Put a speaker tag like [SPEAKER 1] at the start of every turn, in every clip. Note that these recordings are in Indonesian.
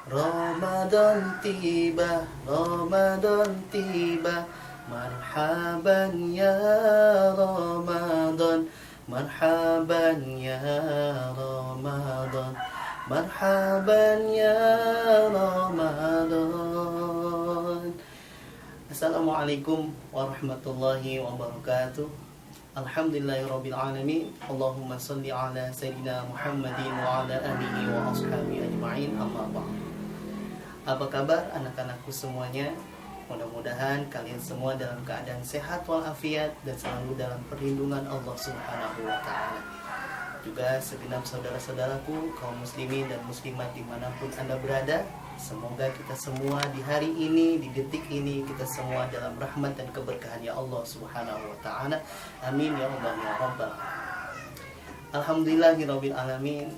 [SPEAKER 1] Ramadan tiba, Ramadan tiba, marhaban ya Ramadan, marhaban ya Ramadan, marhaban ya Ramadan. Assalamualaikum warahmatullahi wabarakatuh. Alhamdulillahirrabbilalamin. Allahumma salli ala Sayyidina Muhammadin wa ala alihi wa ashabihi ajma'in, amma ba'd. Apa kabar anak-anakku semuanya? Mudah-mudahan kalian semua dalam keadaan sehat walafiat dan selalu dalam perlindungan Allah Subhanahu wa ta'ala. Juga segenap saudara-saudaraku kaum muslimin dan muslimat dimanapun Anda berada, semoga kita semua di hari ini, di detik ini, kita semua dalam rahmat dan keberkahan ya Allah Subhanahu wa ta'ala. Amin ya Allah ya Rabbal alamin. Alhamdulillahirabbil alamin.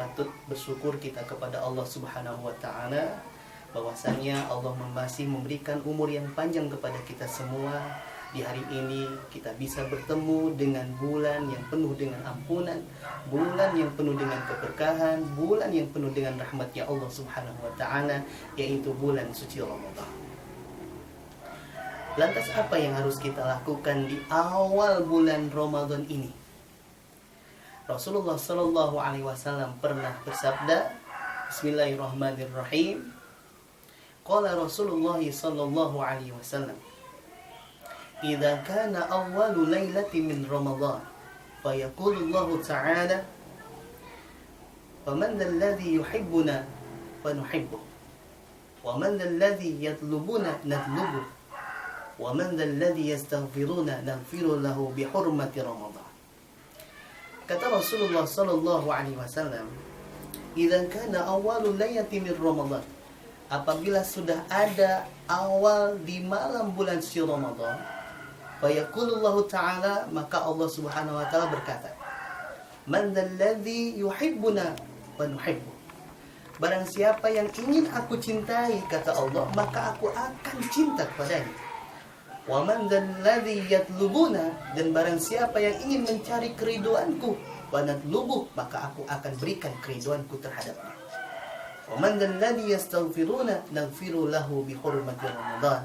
[SPEAKER 1] Patut bersyukur kita kepada Allah Subhanahu wa ta'ala bahwasanya Allah masih memberikan umur yang panjang kepada kita semua. Di hari ini kita bisa bertemu dengan bulan yang penuh dengan ampunan, bulan yang penuh dengan keberkahan, bulan yang penuh dengan rahmatnya Allah Subhanahu wa ta'ala, yaitu bulan suci Ramadan. Lantas apa yang harus kita lakukan di awal bulan Ramadan ini? Rasulullah sallallahu alaihi wasallam pernah bersabda, Bismillahirrahmanirrahim. Qala Rasulullah sallallahu alaihi wasallam, "Idza kana awwalu lailatin min Ramadan, fa yaqulu Allah ta'ala, faman alladhi yuhibbuna fa nuhibbuh, wa man alladhi yatlubuna natlubuh, wa man alladhi yastaghfiruna naghfiru lahu bi hurmati Ramadan." Kata Rasulullah sallallahu alaihi wasallam, "Idza kana awwalu lailatin min Ramadan," apabila sudah ada awal di malam bulan suci Ramadan, fa yaqulullahu ta'ala, maka Allah Subhanahu wa ta'ala berkata, "Man dzalladzi yuhibbuna wa nuhibbu." Barang siapa yang ingin aku cintai, kata Allah, maka aku akan cinta kepadanya. Wa man dzalladzi yatlubuna, dan barang siapa yang ingin mencari keriduanku, wa natlubu, maka aku akan berikan keriduanku terhadapnya. Wa man dzalladzi yastaghfiruna naghfiru lahu bi hurmati Ramadan,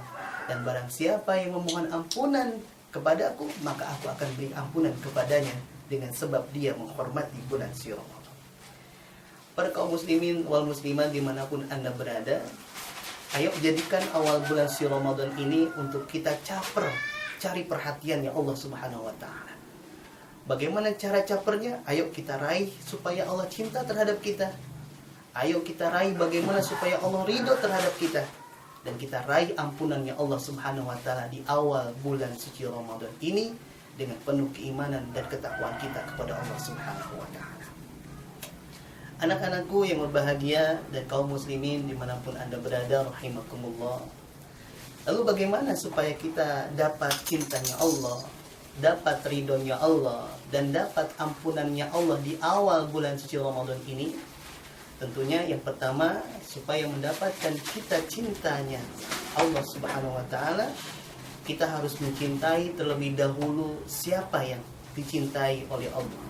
[SPEAKER 1] dan barang siapa yang memohon ampunan kepadaku, maka aku akan beri ampunan kepadanya dengan sebab dia menghormati bulan suci Ramadan. Para kaum muslimin wal muslimat dimanapun Anda berada, ayo jadikan awal bulan suci Ramadan ini untuk kita caper, cari perhatiannya Allah Subhanahu wa ta'ala. Bagaimana cara capernya? Ayo kita raih supaya Allah cinta terhadap kita. Ayo kita raih bagaimana supaya Allah ridho terhadap kita. Dan kita raih ampunannya Allah Subhanahu wa ta'ala di awal bulan suci Ramadan ini dengan penuh keimanan dan ketakwaan kita kepada Allah Subhanahu wa ta'ala. Anak-anakku yang berbahagia dan kaum muslimin dimanapun Anda berada, rahimakumullah. Lalu bagaimana supaya kita dapat cintanya Allah, dapat ridhonya Allah, dan dapat ampunannya Allah di awal bulan suci Ramadan ini? Tentunya yang pertama, supaya mendapatkan kita cintanya Allah Subhanahu wa ta'ala, kita harus mencintai terlebih dahulu siapa yang dicintai oleh Allah.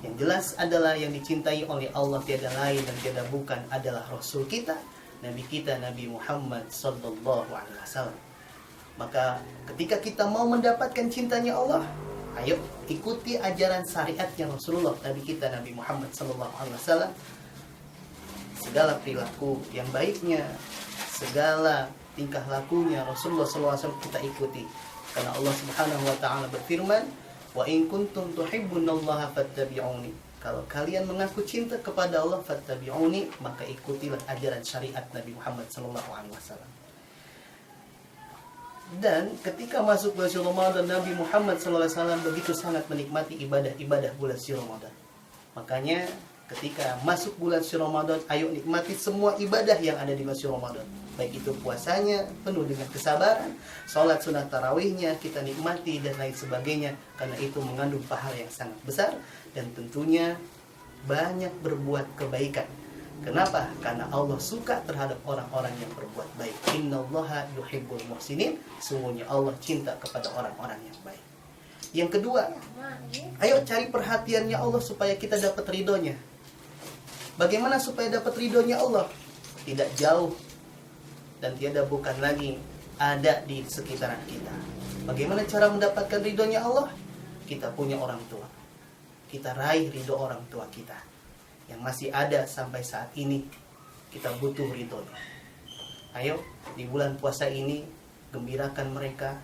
[SPEAKER 1] Yang jelas adalah yang dicintai oleh Allah tiada lain dan tiada bukan adalah Rasul kita, Nabi kita, Nabi Muhammad sallallahu alaihi wasallam. Maka ketika kita mau mendapatkan cintanya Allah, ayo ikuti ajaran syariatnya Rasulullah, Nabi kita, Nabi Muhammad sallallahu alaihi wasallam. Segala perilaku yang baiknya, segala tingkah lakunya Rasulullah sallallahu alaihi wasallam kita ikuti. Karena Allah Subhanahu wa ta'ala berfirman, "Wa in kuntum tuhibbunallaha fattabi'uni." Kalau kalian mengaku cinta kepada Allah, fattabi'uni, maka ikutilah ajaran syariat Nabi Muhammad sallallahu alaihi wasallam. Dan ketika masuk bulan suci Ramadan, Nabi Muhammad sallallahu alaihi wasallam begitu sangat menikmati ibadah-ibadah bulan suci Ramadan. Makanya ketika masuk bulan suci Ramadan, ayo nikmati semua ibadah yang ada di bulan suci Ramadan. Baik itu puasanya penuh dengan kesabaran, salat sunat tarawihnya kita nikmati dan lain sebagainya, karena itu mengandung pahala yang sangat besar dan tentunya banyak berbuat kebaikan. Kenapa? Karena Allah suka terhadap orang-orang yang berbuat baik. Innallaha yuhibbul muhsinin. Sungguhnya Allah cinta kepada orang-orang yang baik. Yang kedua, ayo cari perhatiannya Allah supaya kita dapat ridhonya. Bagaimana supaya dapat ridhonya Allah? Tidak jauh dan tiada bukan lagi ada di sekitaran kita. Bagaimana cara mendapatkan ridhonya Allah? Kita punya orang tua. Kita raih ridho orang tua kita yang masih ada sampai saat ini. Kita butuh ridhonya. Ayo di bulan puasa ini gembirakan mereka,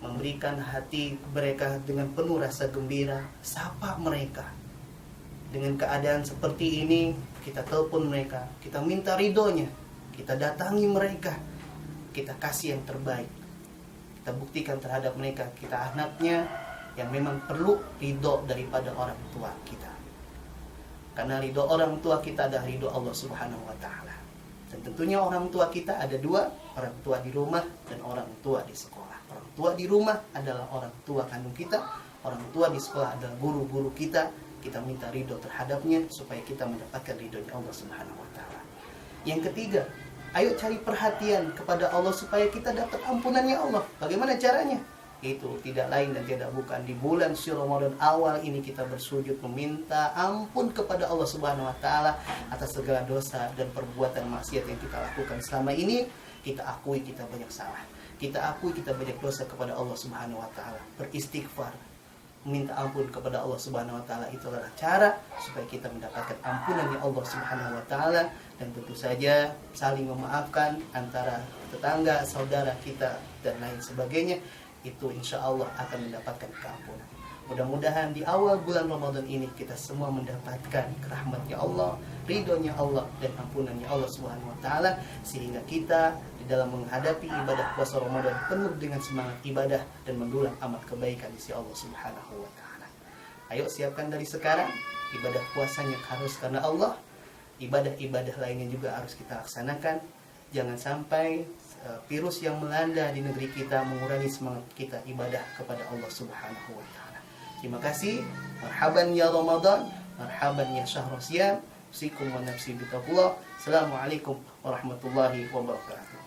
[SPEAKER 1] memberikan hati mereka dengan penuh rasa gembira, sapa mereka. Dengan keadaan seperti ini, kita telepon mereka, kita minta ridhonya, kita datangi mereka, kita kasih yang terbaik. Kita buktikan terhadap mereka, kita anaknya yang memang perlu ridho daripada orang tua kita. Karena ridho orang tua kita adalah ridho Allah Subhanahu wa Ta'ala. Dan tentunya orang tua kita ada dua, orang tua di rumah dan orang tua di sekolah. Orang tua di rumah adalah orang tua kandung kita, orang tua di sekolah adalah guru-guru kita. Kita minta ridho terhadapnya supaya kita mendapatkan ridhonya Allah Subhanahu wa Ta'ala. Yang ketiga, ayo cari perhatian kepada Allah supaya kita dapat ampunannya Allah. Bagaimana caranya? Itu tidak lain dan tidak bukan di bulan suci Ramadan awal ini kita bersujud meminta ampun kepada Allah Subhanahu wa Ta'ala atas segala dosa dan perbuatan maksiat yang kita lakukan selama ini. Kita akui kita banyak salah, kita akui kita banyak dosa kepada Allah Subhanahu wa Ta'ala. Beristighfar, minta ampun kepada Allah Subhanahu wa Ta'ala, itu adalah cara supaya kita mendapatkan ampunannya Allah Subhanahu wa Ta'ala. Dan tentu saja saling memaafkan antara tetangga, saudara kita dan lain sebagainya, itu insya Allah akan mendapatkan keampunan. Mudah-mudahan di awal bulan Ramadan ini kita semua mendapatkan rahmatnya Allah, ridhonya Allah, dan ampunannya Allah Subhanahu wa Ta'ala, sehingga kita di dalam menghadapi ibadah puasa Ramadan penuh dengan semangat ibadah dan mendulang amat kebaikan di sisi Allah Subhanahu wa Ta'ala. Ayo siapkan dari sekarang, ibadah puasanya harus karena Allah, ibadah-ibadah lainnya juga harus kita laksanakan. Jangan sampai virus yang melanda di negeri kita mengurangi semangat kita ibadah kepada Allah Subhanahu wa Ta'ala. Terima kasih. Marhaban ya Ramadan, marhaban ya syahrul siyam. Usikum wa nafsi bitaqwa. Assalamualaikum warahmatullahi wabarakatuh.